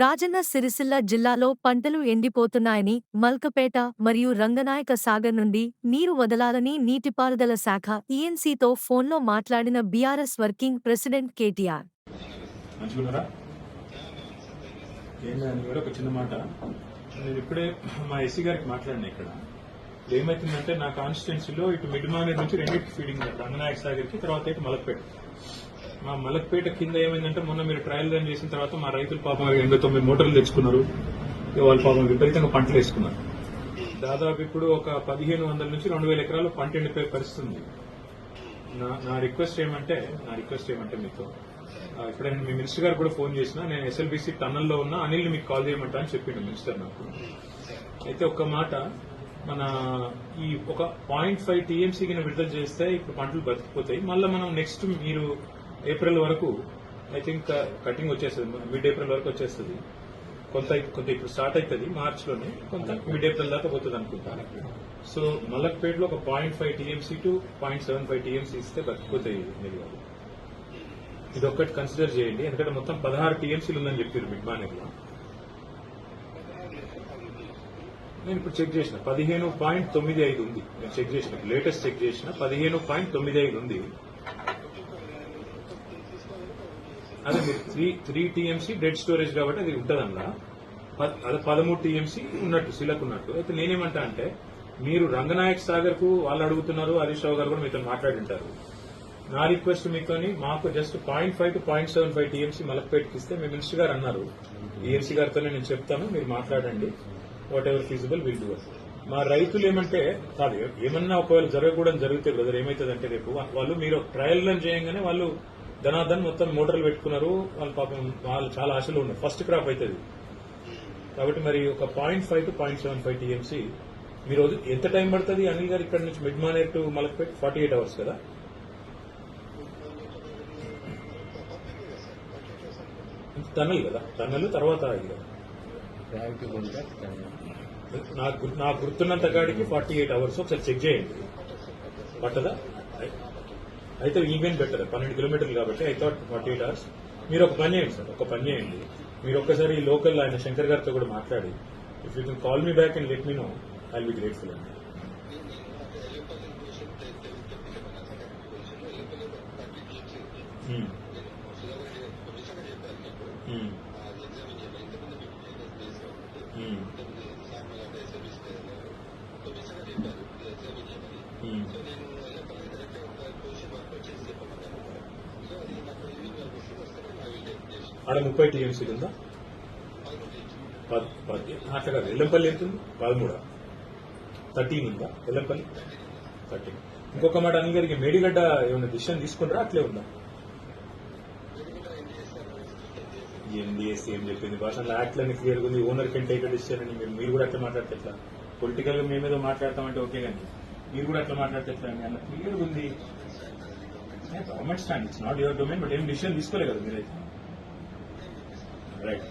రాజన్న సిరిసిల్ల జిల్లాలో పంటలు ఎండిపోతున్నాయని మల్కపేట మరియు రంగనాయక సాగర్ నుండి నీరు వదలాలని నీటిపారుదల శాఖ ఈఎన్సీతో ఫోన్లో మాట్లాడిన బీఆర్ఎస్ వర్కింగ్ ప్రెసిడెంట్ కేటీఆర్. ఒక చిన్న మాట, నేను ఇప్పుడే మా ఎస్సీ గారికి మాట్లాడినా. ఇక్కడ ఏమైతుందంటే నా కాన్స్టిట్యున్సీలో ఇటు మిడ్ మానేర్ నుంచి రెండింటికి ఫీడింగ్ రంగనాయక సాగర్కి, తర్వాత ఇటు మలక్పేట. మా మలక్పేట కింద ఏమైందంటే మొన్న మీరు ట్రయల్ రన్ చేసిన తర్వాత మా రైతులు పాపం 89 మోటార్లు తెచ్చుకున్నారు. వాళ్ళు పాపం విపరీతంగా పంటలు వేసుకున్నారు. దాదాపు ఇప్పుడు ఒక 1500 నుంచి 2000 ఎకరాలు పంట ఎండిపోయే పరిస్థితి ఉంది. నా రిక్వెస్ట్ ఏమంటే మీతో ఇప్పుడైనా మీ మినిస్టర్ గారు కూడా ఫోన్ చేసినా, నేను ఎస్ఎల్బీసీ టన్నల్లో ఉన్న అనిల్ని మీకు కాల్ చేయమంటా అని చెప్పిండు మినిస్టర్ నాకు. అయితే ఒక్క మాట, మన ఈ ఒక 0.5 టీఎంసీ కింద విడుదల చేస్తే ఇప్పుడు పంటలు బతికిపోతాయి. మళ్ళీ మనం నెక్స్ట్ మీరు ఏప్రిల్ వరకు ఐ థింక్ కటింగ్ వచ్చేస్తుంది, మిడ్ ఏప్రిల్ వరకు వచ్చేస్తుంది. కొంత ఇప్పుడు స్టార్ట్ అవుతుంది మార్చిలోనే, కొంత మిడ్ ఏప్రిల్ దాకా పోతుంది అనుకుంటాను. సో మలక్పేటలో ఒక 0.5 టీఎంసీ టు 0.75 టీఎంసీ ఇస్తే బతికిపోతాయి. మీరు ఇది ఒక్కటి కన్సిడర్ చేయండి, ఎందుకంటే మొత్తం 16 టీఎంసీలు ఉందని చెప్పారు మిడ్ మానేర్లో. నేను ఇప్పుడు చెక్ చేసిన 15.95 ఉంది. నేను చెక్ చేసిన, లేటెస్ట్ చెక్ చేసిన 15.95 ఉంది. అదే మీరు 3 టీఎంసీ డెడ్ స్టోరేజ్ కాబట్టి అది ఉంటుందన్నా, అది 13 టీఎంసీ ఉన్నట్టు సిలకు ఉన్నట్టు. అయితే నేనేమంటా అంటే, మీరు రంగనాయక్ సాగర్ కు వాళ్ళు అడుగుతున్నారు, హరీష్ రావు గారు కూడా మీతో మాట్లాడింటారు. నా రిక్వెస్ట్ మీతోని మాకు జస్ట్ 0.5 to 0.75 టీఎంసీ మలక్పేటకి ఇస్తే మీ మినిస్టర్ గారు అన్నారు, ఈఎన్సీ గారితోనే నేను చెప్తాను, మీరు మాట్లాడండి, what ever feasible will do. మా రైతులు ఏమంటే కాదు, ఏమన్నా ఒకవేళ జరగకూడదు జరిగితే బ్రదర్ ఏమవుతుందంటే, రేపు వాళ్ళు మీరు ట్రయల్ రన్ చేయగానే వాళ్ళు ధనాధన్ మొత్తం మోటార్లు పెట్టుకున్నారు. వాళ్ళు పాపం వాళ్ళు చాలా ఆశలు ఉన్నారు, ఫస్ట్ క్రాప్ అవుతుంది కాబట్టి. మరి ఒక 0.5 to 0.75 టీఎంసీ మీరు ఎంత టైం పడుతుంది అనిల్ గారు ఇక్కడ నుంచి mid Maner to Malakpet? 48 hours కదా. టన్నల్ కదా, టన్నల్ తర్వాత నాకు గుర్తున్నంత కాడికి 48 అవర్స్. ఒకసారి చెక్ చేయండి, పట్టదా? అయితే ఈవెన్ బెటర్, 12 కిలోమీటర్లు కాబట్టి ఐ థాట్ 48 అవర్స్. మీరు ఒక పని చేయండి సార్, ఒక పని చేయండి, మీరు ఒక్కసారి లోకల్ ఆయన శంకర్ గారితో కూడా మాట్లాడి, if you can call me back and let me know, I will be grateful అండి. ఆడ 30 టీఎంసీలు ఉందా? అట్లా కాదు, ఎల్లంపల్లి ఎంత ఉంది? 13. 13 ఉందా ఎల్లంపల్లి? 13. ఇంకొక మాట, అనిల్ గారికి మేడిగడ్డ ఏమైనా డిసిషన్ తీసుకుంటారా, అట్లే ఉందా? ఎన్డీఎస్సీ ఏం చెప్పింది భాషలో యాక్ట్లన్నీ క్లియర్గా ఉంది, ఓనర్ కెన్ టేక్ డిసిషన్ అని. మీరు కూడా అట్లా మాట్లాడితే ఎట్లా? పొలిటికల్ గా మేమేదో మాట్లాడతామంటే ఓకే, కానీ మీరు కూడా అట్లా మాట్లాడితే ఎట్లా అండి? అలా క్లియర్గా ఉంది government stand. It's not your domain, but ఏం డిసిషన్ తీసుకోలేదు కదా మీరైతే, రైట్?